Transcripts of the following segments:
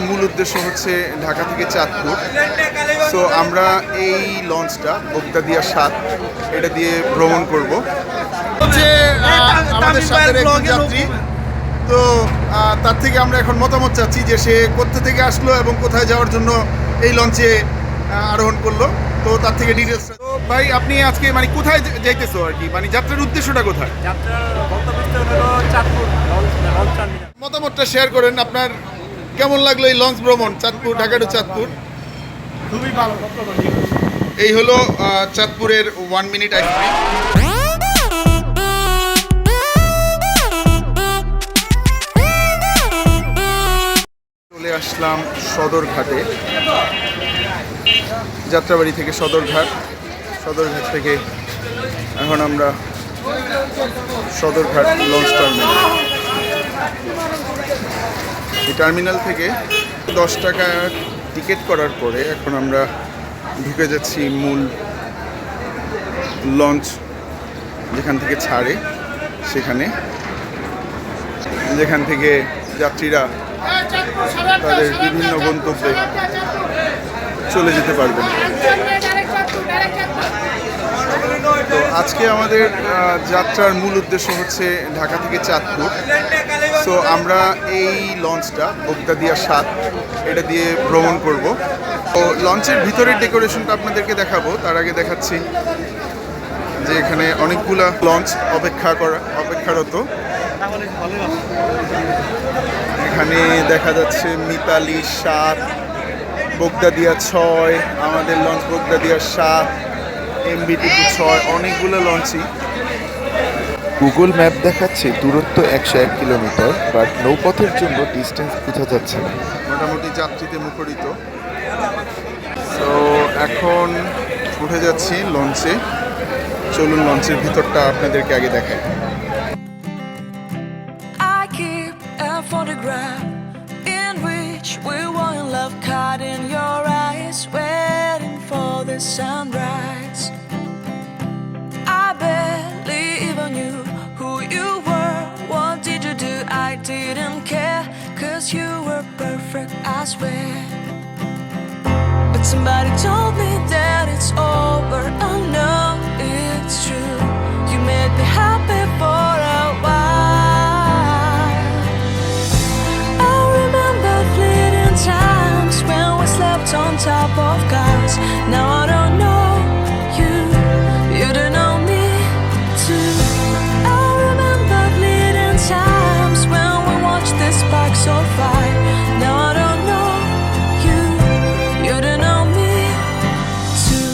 মূল উদ্দেশ্য হচ্ছে ঢাকা থেকে চাঁদপুর। সো আমরা এই লঞ্চটা বগদাদিয়া 7 এটা দিয়ে ভ্রমণ করব। হচ্ছে আমাদের সাথে একজন যাত্রী, তো তার থেকে আমরা এখন মতামত চাচ্ছি যে সে কোথা থেকে আসলো এবং কোথায় যাওয়ার জন্য এই লঞ্চে আরোহণ করলো। তো তার থেকে ডিটেলস। তো ভাই, আপনি আজকে মানে কোথায় যাইতেছো আর কি, মানে যাত্রার উদ্দেশ্যটা কোথায়? মতামতটা শেয়ার করেন, আপনার কেমন লাগলো এই লঞ্চ ভ্রমণ চাঁদপুর, ঢাকা টু চাঁদপুর? খুবই ভালো। এই হলো চাঁদপুরের 1 মিনিট আইসক্রিম। চলে আসলাম সদরঘাটে, যাত্রাবাড়ি থেকে সদরঘাট থেকে এখন আমরা সদরঘাট লঞ্চ টার্মিনাল। এই টার্মিনাল থেকে 10 টাকা টিকিট করার পরে এখন আমরা ঢুকে যাচ্ছি মূল লঞ্চ যেখান থেকে ছাড়ে, যেখান থেকে যাত্রীরা তাদের বিভিন্ন গন্তব্যে চলে যেতে পারবেন। তো আজকে আমাদের যাত্রার মূল উদ্দেশ্য হচ্ছে ঢাকা থেকে চাঁদপুর। সো আমরা এই লঞ্চটা বগদাদিয়া 7 এটা দিয়ে ভ্রমণ করব। তো লঞ্চের ভিতরের ডেকোরেশনটা আপনাদেরকে দেখাবো, তার আগে দেখাচ্ছি যে এখানে অনেকগুলা লঞ্চ অপেক্ষারত। এখানে দেখা যাচ্ছে মিতালি 7, বগদাদিয়া 6, আমাদের লঞ্চ বগদাদিয়া 7, MBTP 6, অনেকগুলো লঞ্চই। গুগল ম্যাপ দেখাচ্ছে দূরত্ব 101 কিলোমিটার, বাট নৌপথের জন্য ডিস্টেন্স বোঝা যাচ্ছে না। মোটামুটি যাত্রীতে মুখরিত। তো এখন উঠে যাচ্ছি লঞ্চে। চলুন লঞ্চের ভিতরটা আপনাদেরকে আগে দেখাই। I keep a photograph in which we were in love, caught in your eyes, waiting for the sunrise. I barely even knew who you were. What did you do? I didn't care, 'cause you were perfect, I swear. But somebody told me that it's over. Oh no, it's true. You made me happy for a while. I remember fleeting times when we slept on top of cars. Now I don't know you, you don't know me too. I remember fleeting times when we watched the sparks so fire. Now I don't know you, you don't know me too.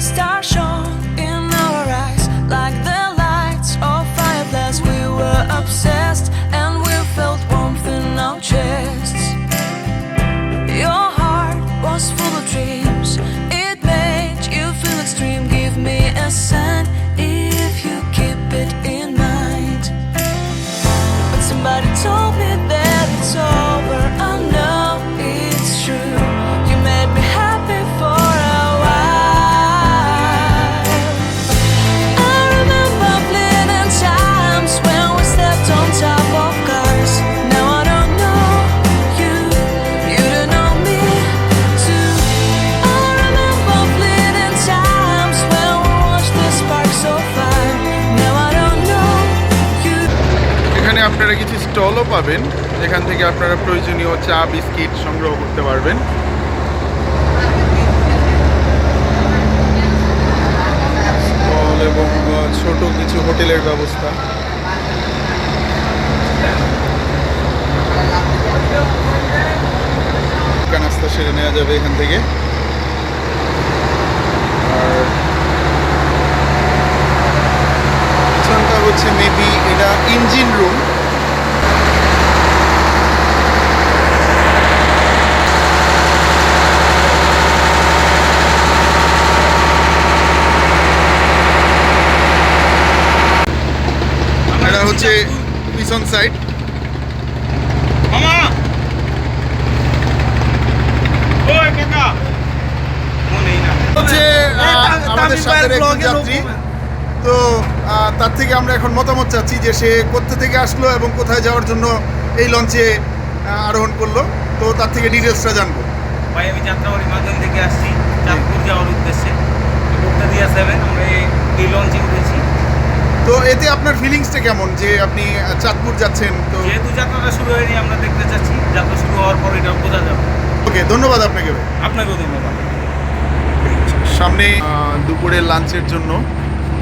Stars shone in our eyes like the lights of fireflies. We were obsessed and we felt warmth in our chests. Your heart was full of dreams, it made you feel extreme. Give me a sign if you keep it in mind. But somebody told me that it's over. I know it's true. You made me happy for a while. I remember fleeting times when we slept on top of cars. Now I don't know you, you don't know me too. I remember fleeting times when we watched the sparks so fire. Now I don't know you. এখানে আপনারা কিছু স্টলও পাবেন, যেখান থেকে আপনারা প্রয়োজনীয় চা biscuit সংগ্রহ করতে পারবেন। স্টল এবং ছোট কিছু হোটেলের ব্যবস্থা। নাস্তা সেরে নেওয়া যাবে এখান থেকে। আর পিছনটা হচ্ছে মেবি এটা ইঞ্জিন রুম। এটা হচ্ছে পিছন সাইড। হচ্ছে আমাদের সাথে একজন যাত্রী, তো তার থেকে আমরা এখন মতামত চাচ্ছি যে সে কোথা থেকে আসলো এবং কোথায় যাওয়ার জন্য এই লঞ্চে আরোহণ করলো। তো তার থেকে ডিটেলসটা জানবো। ভাই আমি যাত্রাবাড়ি মাধ্যম থেকে আসছি চাঁদপুর যাওয়ার উদ্দেশ্যে। বক্তাদিয়া 7 আমরা এই লঞ্চে উঠেছি। তো এতে আপনার ফিলিংসটা কেমন যে আপনি চাঁদপুর যাচ্ছেন? তো যেহেতু যাত্রাটা শুরু হয়নি আমরা দেখতে চাচ্ছি, যাত্রা শুরু হওয়ার পর এটা বোঝা যাবে। ওকে, ধন্যবাদ আপনাকে ভাই। আপনাকেও ধন্যবাদ। সামনে দুপুরের লাঞ্চের জন্য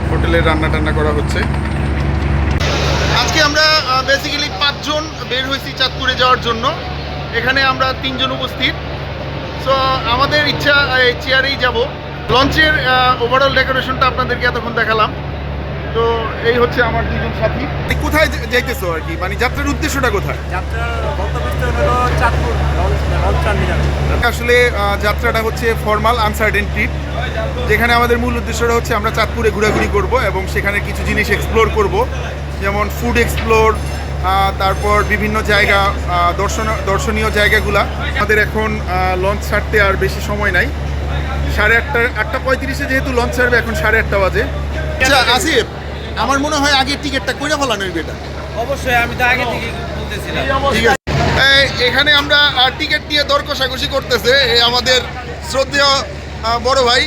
হোটেলে রান্না টান্না করা হচ্ছে। আজকে আমরা বেসিক্যালি 5 জন বের হয়েছি চাঁদপুরে যাওয়ার জন্য। এখানে আমরা 3 জন উপস্থিত। সো আমাদের ইচ্ছা এই চেয়ারেই যাব। লঞ্চের ওভারঅল ডেকোরেশনটা আপনাদেরকে এতক্ষণ দেখালাম। তো এই হচ্ছে আমার 2 জন সাথী। কোথায় যাইতেছো আর কি, মানে যাত্রার উদ্দেশ্যটা কোথায়? যাত্রার গন্তব্যস্থল হলো চাঁদপুর লঞ্চ টার্মিনাল। আসলে যাত্রাটা হচ্ছে ফর্মাল আনসার্টেন ট্রিপ, যেখানে আমাদের মূল উদ্দেশ্যটা হচ্ছে আমরা চাঁদপুরে ঘোরাঘুরি করব এবং সেখানে কিছু জিনিস এক্সপ্লোর করব, যেমন ফুড এক্সপ্লোর, তারপর বিভিন্ন জায়গা, দর্শনীয় জায়গাগুলা। আমাদের এখন লঞ্চ ছাড়তে আর বেশি সময় নাই। 8:35 যেহেতু লঞ্চ ছাড়বে, এখন 8:30 বাজে। আচ্ছা আসিফ, আমার মনে হয় আগে টিকিটটা কইরা ফেলানো হইবে এটা। অবশ্যই আমি তো আগে থেকে বলতেছিলাম। ঠিক আছে, এখানে আমরা টিকিট নিয়ে দর কষাকষি করতেছে আমাদের শ্রদ্ধেয় বড় ভাই,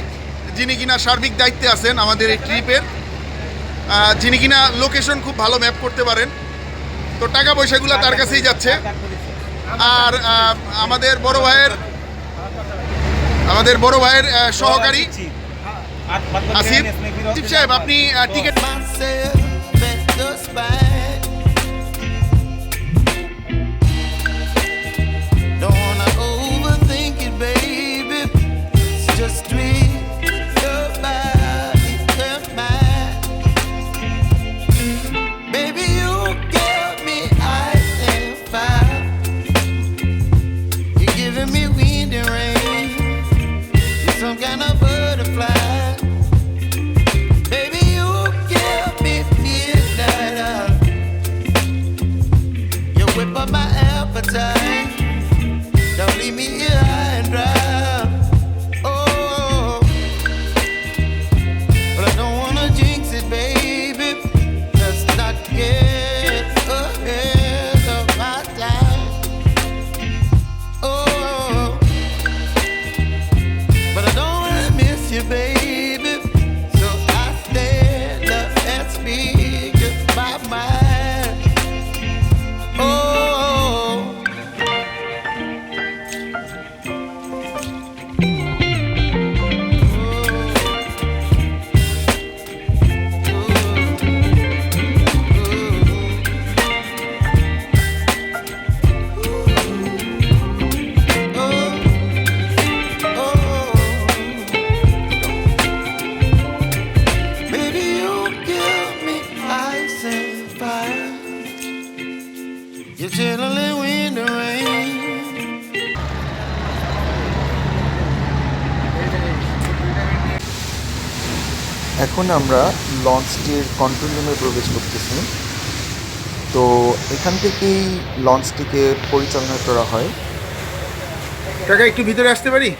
যিনি কিনা সার্বিক দায়িত্বে আছেন আমাদের এই ট্রিপের, যিনি কিনা লোকেশন খুব ভালো ম্যাপ করতে পারেন। তো টাকা পয়সাগুলো তার কাছেই যাচ্ছে। আর আমাদের বড় ভাইয়ের সহকারী আসিফ সাহেব, আপনি ticket myself at the spine. Don't wanna overthink it, baby. It's just me, your body, and mine. Baby, you give me ice and fire. You're giving me wind and rain. You're some kind of butterfly. Whip up my appetite. Don't leave me here high and dry. Oh, but I don't wanna jinx it, baby. Let's not get ahead of my time. Oh, but I don't wanna miss you, baby. So I stand up and speak my mind. এখন আমরা লঞ্চটির control রুমে প্রবেশ করতেছি। তো এখান থেকেই লঞ্চটিকে পরিচালনা করা হয়। টাকা একটু ভিতরে আসতে পারি?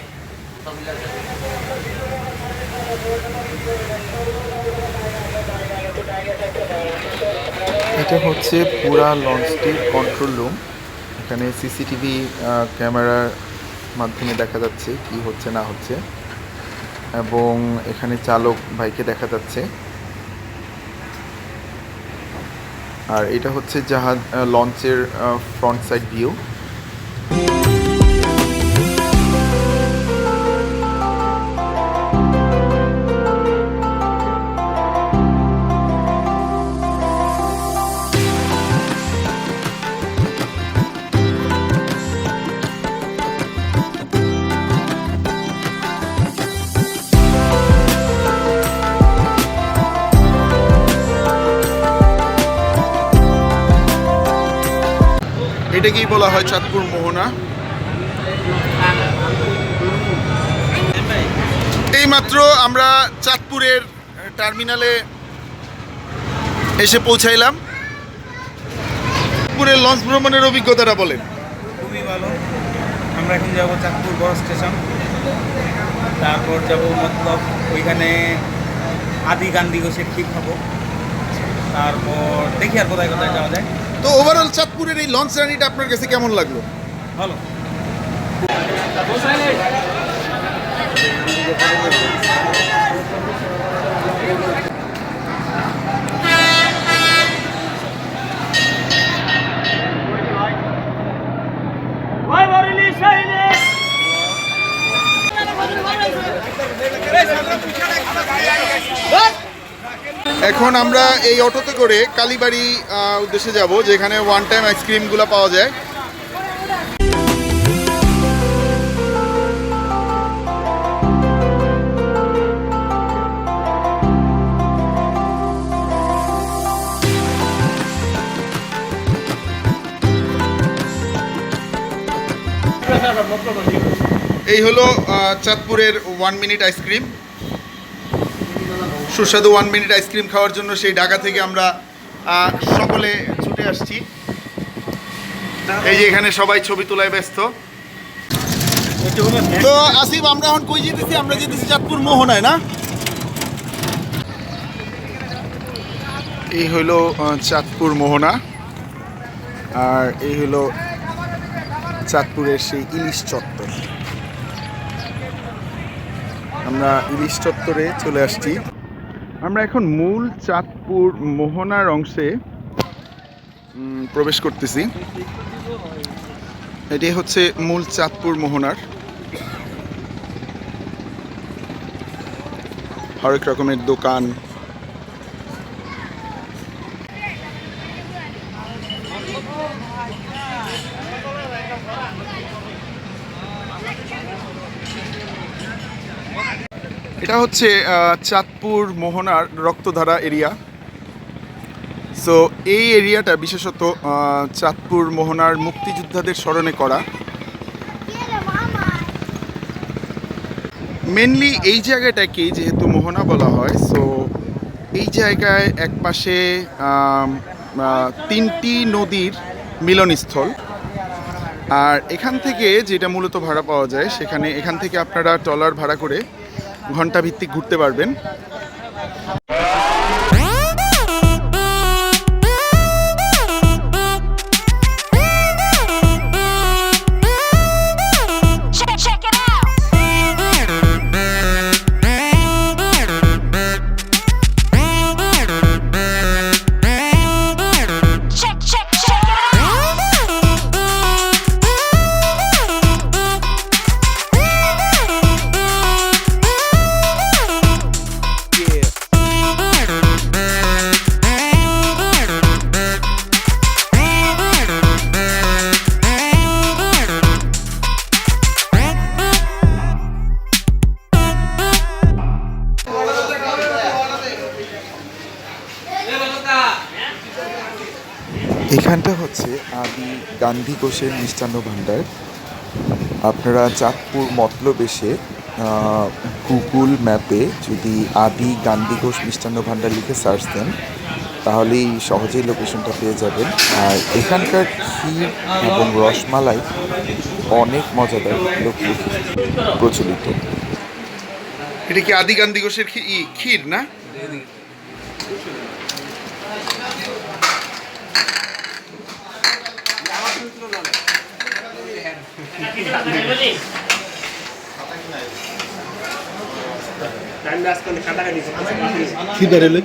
এটা হচ্ছে পুরা লঞ্চটির কন্ট্রোল রুম। এখানে সিসিটিভি ক্যামেরার মাধ্যমে দেখা যাচ্ছে কি হচ্ছে না হচ্ছে, এবং এখানে চালক ভাইকে দেখা যাচ্ছে। আর এটা হচ্ছে জাহাজ লঞ্চের ফ্রন্ট সাইড ভিউ। এটাকেই বলা হয় চাঁদপুর মোহনা। এইমাত্র আমরা চাঁদপুরের টার্মিনালে এসে পৌঁছাইলাম। চাঁদপুরের লঞ্চ ভ্রমণের অভিজ্ঞতাটা বলেন। খুবই ভালো। আমরা এখন যাবো চাঁদপুর বড় স্টেশন, তারপর যাব মতলব ওইখানে আদি গান্ধী ঘোষের ঠিক হবো, তারপর দেখি আর কোথায় কোথায় যাওয়া যায়। তো ওভারঅল চাঁদপুরের এই লঞ্চ জার্নিটা আপনার কাছে কেমন লাগলো? ভালো। এখন আমরা এই অটোতে করে কালীবাড়ি উদ্দেশ্যে যাব, যেখানে ওয়ান টাইম আইসক্রিমগুলো পাওয়া যায়। এই হলো চাঁদপুরের 1 মিনিট আইসক্রিম। সুস্বাদু 1 মিনিট আইসক্রিম খাওয়ার জন্য সেই ঢাকা থেকে আমরা সকলে ছুটে আসছি। এই যে এখানে সবাই ছবি তোলায় ব্যস্ত। তো আসিফ, আমরা এখন কই যেতেছি? আমরা যেতেছি চাঁদপুর মোহনায়, না? এই হলো চাঁদপুর মোহনা, আর এই হলো চাঁদপুরের সেই ইলিশ চত্বর। আমরা ইলিশ চত্বরে চলে আসছি। আমরা এখন মূল চাঁদপুর মোহনার অংশে প্রবেশ করতেছি। এটি হচ্ছে মূল চাঁদপুর মোহনার। হরেক রকমের দোকান, এটা হচ্ছে চাঁদপুর মোহনার রক্তধারা এরিয়া। সো এই এরিয়াটা বিশেষত চাঁদপুর মোহনার মুক্তিযোদ্ধাদের স্মরণে করা। মেনলি এই জায়গাটাকেই যেহেতু মোহনা বলা হয়, সো এই জায়গায় একপাশে 3টি নদীর মিলনস্থল। আর এখান থেকে যেটা মূলত ভাড়া পাওয়া যায়, এখান থেকে আপনারা ট্রলার ভাড়া করে ঘন্টা ভিত্তিক ঘুরতে পারবেন। এখানটা হচ্ছে আদি গান্ধী ঘোষের মিষ্টান্ন ভাণ্ডার। আপনারা চাঁদপুর মতলব এসে গুগল ম্যাপে যদি আদি গান্ধী ঘোষ মিষ্টান্ন ভাণ্ডার লিখে সার্চ দেন, তাহলেই সহজেই লোকেশনটা পেয়ে যাবেন। আর এখানকার ক্ষীর এবং রসমালাই অনেক মজাদার, লোকপ্রিয় প্রচলিত। এটা কি আদি গান্ধী ঘোষের ক্ষীর না? টাইম লাস্ট করলে কাটাকাটি কি বেরোলে